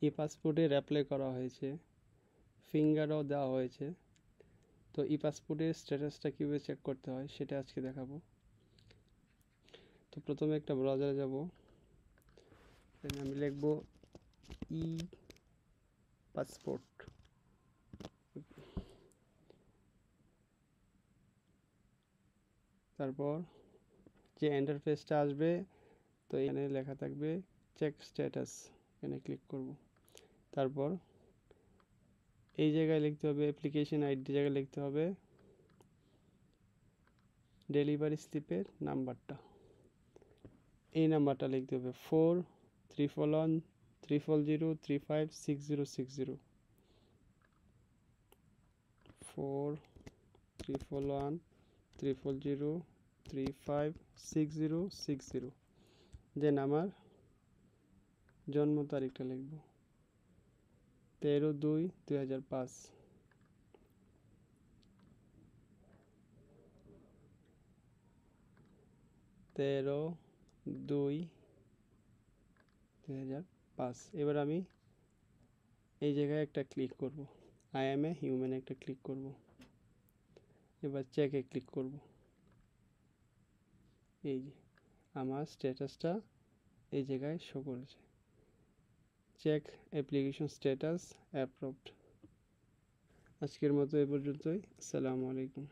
ই পাসপোর্টের অ্যাপ্লাই করা হয়েছে, ফিঙ্গারও দেওয়া হয়েছে। তো ই পাসপোর্টের স্ট্যাটাসটা কীভাবে চেক করতে হয় সেটা আজকে দেখাবো। তো প্রথমে একটা ব্রাউজারে যাব, আমি লিখব ই পাসপোর্ট। তারপর যে ইন্টারফেসটা আসবে, তো এখানে লেখা থাকবে চেক স্ট্যাটাস, এখানে ক্লিক করব। তারপর এই জায়গায় লিখতে হবে অ্যাপ্লিকেশন আইডি, জায়গায় লিখতে হবে ডেলিভারি স্লিপের নাম্বারটা, এই নাম্বারটা লিখতে হবে 411300350356060 4113003506060। দেন আমার জন্ম তারিখটা লিখব 13/2/2005। তেরো দুই 2005। এবার আমি এই জায়গায় একটা ক্লিক করব, আই এম এ হিউম্যান একটা ক্লিক করব। এবার চেকে ক্লিক করব। এই যে আমার স্ট্যাটাসটা এই জায়গায় শো করেছে, চেক অ্যাপ্লিকেশন স্ট্যাটাস অ্যাপ্রুভড। আজকের মতো এ পর্যন্তই। আসসালামু আলাইকুম।